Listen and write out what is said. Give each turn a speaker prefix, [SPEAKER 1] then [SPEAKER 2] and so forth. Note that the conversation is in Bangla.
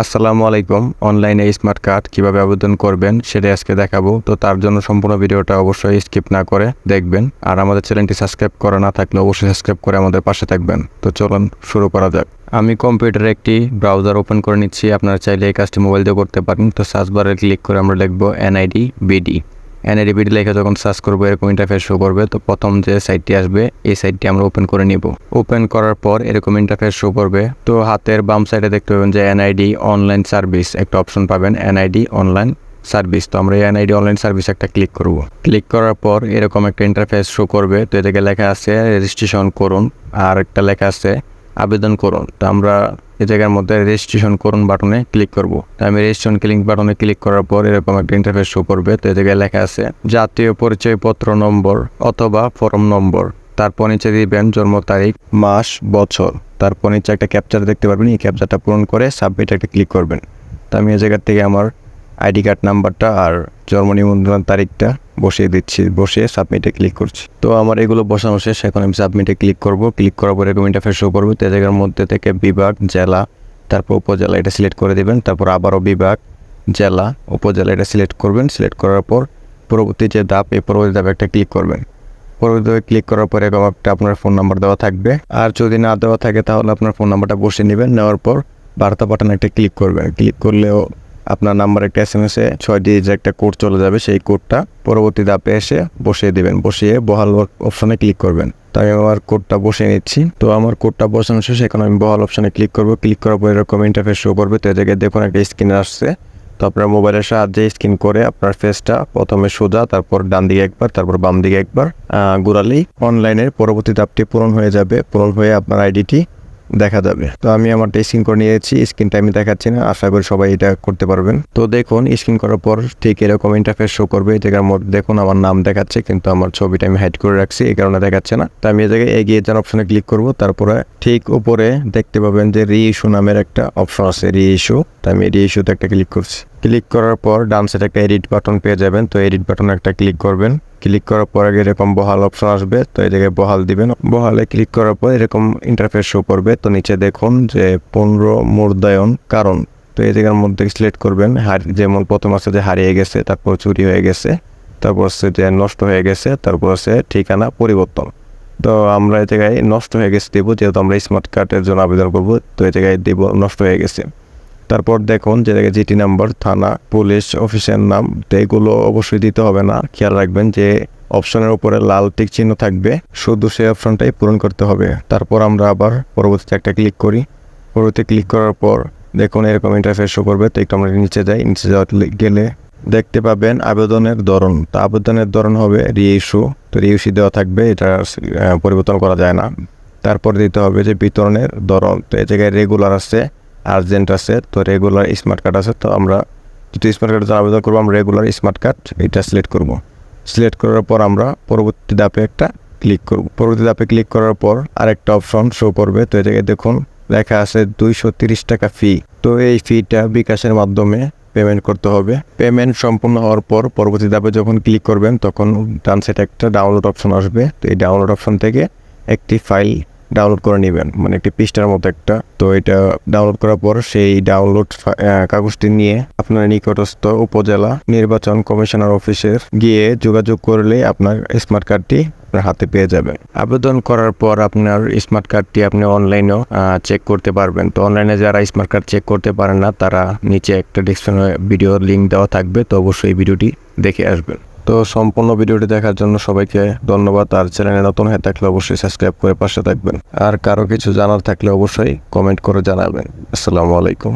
[SPEAKER 1] আসসালামু আলাইকুম। অনলাইনে স্মার্ট কার্ড কিভাবে আবেদন করবেন সেটা আজকে দেখাবো। তো তার জন্য সম্পূর্ণ ভিডিওটা অবশ্যই স্কিপ না করে দেখবেন। আর আমাদের চ্যানেলটি সাবস্ক্রাইব করা না থাকলে অবশ্যই সাবস্ক্রাইব করে আমাদের পাশে থাকবেন। তো চলুন শুরু করা যাক। আমি কম্পিউটারে একটি ব্রাউজার ওপেন করে নিচ্ছি। আপনারা চাইলে এই কাজটি মোবাইল দিয়ে করতে পারেন। তো সার্চ বারে ক্লিক করে আমরা লিখবো NID BD। NID BD লেখা যখন সার্চ করবো এরকম ইন্টারফেস শো করবে। তো প্রথম যে সাইটটি আসবে এই সাইটটি আমরা ওপেন করে নিব। ওপেন করার পর এরকম ইন্টারফেস শো করবে। তো হাতের বাম সাইডে দেখতে পাবেন যে NID অনলাইন সার্ভিস একটা অপশন পাবেন, NID অনলাইন সার্ভিস। তো আমরা এই NID অনলাইন সার্ভিস একটা ক্লিক করব। ক্লিক করার পর এরকম একটা ইন্টারফেস শো করবে। তো এদিকে লেখা আছে রেজিস্ট্রেশন করুন, আর একটা লেখা আছে আবেদন করুন। তো আমরা এই জায়গার মধ্যে রেজিস্ট্রেশন করুন বাটনে ক্লিক করব। তো আমি রেজিস্ট্রেশন বাটনে ক্লিক করার পর এরকম একটা ইন্টারফেস শো করবে। তো এই জায়গায় লেখা আছে জাতীয় পরিচয়পত্র নম্বর অথবা ফর্ম নম্বর, তারপর নিচে দিবেন জন্ম তারিখ, মাস, বছর, তারপর নিচে একটা ক্যাপচার দেখতে পারবেন। এই ক্যাপচারটা পূরণ করে সাবমিট একটা ক্লিক করবেন। তো আমি এই জায়গা থেকে আমার আইডি কার্ড নাম্বারটা আর জন্ম নিবন্ধন তারিখটা বসিয়ে দিচ্ছি, বসিয়ে সাবমিটে ক্লিক করছি। তো আমার এগুলো বসানো শেষ, এখন আমি সাবমিটে ক্লিক করব। ক্লিক করার পর এরকম ইন্টারফেস শো করবে। তো এই জায়গার মধ্যে থেকে বিভাগ, জেলা, তারপর উপজেলা এটা সিলেক্ট করে দিবেন। তারপর আবারও বিভাগ, জেলা, উপজেলা এটা সিলেক্ট করবেন। সিলেক্ট করার পর পরবর্তী যে ধাপ, এই পরবর্তী ধাপে একটা ক্লিক করবেন। পরবর্তী ক্লিক করার পর এরকম একটা আপনার ফোন নাম্বার দেওয়া থাকবে, আর যদি না দেওয়া থাকে তাহলে আপনার ফোন নাম্বারটা বসিয়ে নেবেন। নেওয়ার পর বার্তা বাটনে একটা ক্লিক করবেন। ক্লিক করলেও আপনার নাম্বার একটা SMS-এ 6 ডিজিটের একটা কোড চলে যাবে। সেই কোডটা পরবর্তী ধাপে এসে বসিয়ে দেবেন। বসিয়ে বহাল অপশনে ক্লিক করবেন। তো আমি আমার কোডটা বসিয়ে নিচ্ছি। তো আমার কোডটা বসানো শেষ, এখন আমি বহাল অপশনে ক্লিক করব। ক্লিক করার পর এরকম ইন্টারফেস শো করবে। তো এই জায়গায় দেখুন একটা স্ক্রিন আসছে। তো আপনার মোবাইলের সাহায্যে স্ক্যান করে আপনার ফেসটা প্রথমে সোজা, তারপর ডান দিকে একবার, তারপর বাম দিকে একবার ঘোরালেই অনলাইনের পরবর্তী ধাপটি পূরণ হয়ে যাবে। পূরণ হয়ে আপনার আইডিটি দেখা যাবে। তো আমি আমারটা স্ক্রিন করে নিয়েছি, স্ক্রিনটা আমি দেখাচ্ছি না, আশা করি সবাই এটা করতে পারবেন। তো দেখুন স্ক্রিন করার পর ঠিক এরকম ইন্টারফেস শো করবে। এই জায়গার মধ্যে দেখুন আমার নাম দেখাচ্ছে, কিন্তু আমার ছবিটা আমি হাইড করে রাখছি, এই কারণে দেখাচ্ছে না। তো আমি এই জায়গায় এগিয়ে যান অপশনে ক্লিক করব। তারপরে ঠিক উপরে দেখতে পাবেন যে রি-ইস্যু নামের একটা অপশন আছে, রি-ইস্যু। তো আমি রি-ইস্যুতে একটা ক্লিক করছি। ক্লিক করার পর ডান সাইডে একটা এডিট বাটন পেয়ে যাবেন। তো এডিট বাটনে একটা ক্লিক করবেন। ক্লিক করার পর এরকম বহাল অপশন আসবে। তো এই জায়গায় বহাল দিবেন। বহালে ক্লিক করার পর এরকম ইন্টারফেস শো করবে। তো নিচে দেখুন যে পুনর্মূল্যায়ন কারণ। তো এই জায়গার মধ্যে সিলেক্ট করবেন। যেমন প্রথম আছে যে হারিয়ে গেছে, তারপর চুরি হয়ে গেছে, তারপর হচ্ছে যে নষ্ট হয়ে গেছে, তারপর হচ্ছে ঠিকানা পরিবর্তন। তো আমরা এই জায়গায় নষ্ট হয়ে গেছে দেবো, যেহেতু আমরা স্মার্ট কার্ডের জন্য আবেদন করব। তো এই জায়গায় দেব নষ্ট হয়ে গেছে। তারপর দেখুন যে জায়গায় জিটি নাম্বার, থানা, পুলিশ অফিসের নাম, তো এগুলো অবশ্যই দিতে হবে না। খেয়াল রাখবেন যে অপশনের উপরে লাল টিক চিহ্ন থাকবে, শুধু সেই অপশনটাই পূরণ করতে হবে। তারপর আমরা আবার পরবর্তীতে একটা ক্লিক করি। পরবর্তী ক্লিক করার পর দেখুন এরকম ইন্টারফেস শো করবে। তো একটু আমরা নিচে যাই। নিচে যাওয়া গেলে দেখতে পাবেন আবেদনের ধরন। তো আবেদনের ধরন হবে রি-ইস্যু। তো রি-ইস্যু দেওয়া থাকবে, এটা পরিবর্তন করা যায় না। তারপর দিতে হবে যে বিতরণের ধরন। তো এই জায়গায় রেগুলার আছে, আর্জেন্ট আছে, তো রেগুলার স্মার্ট কার্ড আছে। তো আমরা যদি স্মার্ট কার্ডের আবেদন করবো, আমরা রেগুলার স্মার্ট কার্ড এটা সিলেক্ট করব। সিলেক্ট করার পর আমরা পরবর্তী ধাপে একটা ক্লিক করব। পরবর্তী ধাপে ক্লিক করার পর আরেকটা অপশন শো করবে। তো এই জায়গায় দেখুন লেখা আছে 230 টাকা ফি। তো এই ফিটা বিকাশের মাধ্যমে পেমেন্ট করতে হবে। পেমেন্ট সম্পূর্ণ হওয়ার পর পরবর্তী ধাপে যখন ক্লিক করবেন তখন ডান সাইডে একটা ডাউনলোড অপশন আসবে। তো এই ডাউনলোড অপশন থেকে একটি ফাইল ডাউনলোড করে নেবেন, মানে একটি পৃষ্ঠার মতো একটা। তো এটা ডাউনলোড করার পর সেই ডাউনলোড কাগজটি নিয়ে আপনার নিকটস্থ উপজেলা নির্বাচন কমিশনার অফিসের গিয়ে যোগাযোগ করলে আপনার স্মার্ট কার্ডটি আপনার হাতে পেয়ে যাবেন। আবেদন করার পর আপনার স্মার্ট কার্ডটি আপনি অনলাইনেও চেক করতে পারবেন। তো অনলাইনে যারা স্মার্ট কার্ড চেক করতে পারেন না, তারা নিচে একটা ডিসক্রিপশনে ভিডিওর লিঙ্ক দেওয়া থাকবে। তো অবশ্যই এই ভিডিওটি দেখে আসবেন। তো সম্পূর্ণ ভিডিওটি দেখার জন্য সবাইকে ধন্যবাদ। আর চ্যানেলে নতুন হয়ে থাকলে অবশ্যই সাবস্ক্রাইব করে পাশে থাকবেন। আর কারো কিছু জানার থাকলে অবশ্যই কমেন্ট করে জানাবেন। আসসালামু আলাইকুম।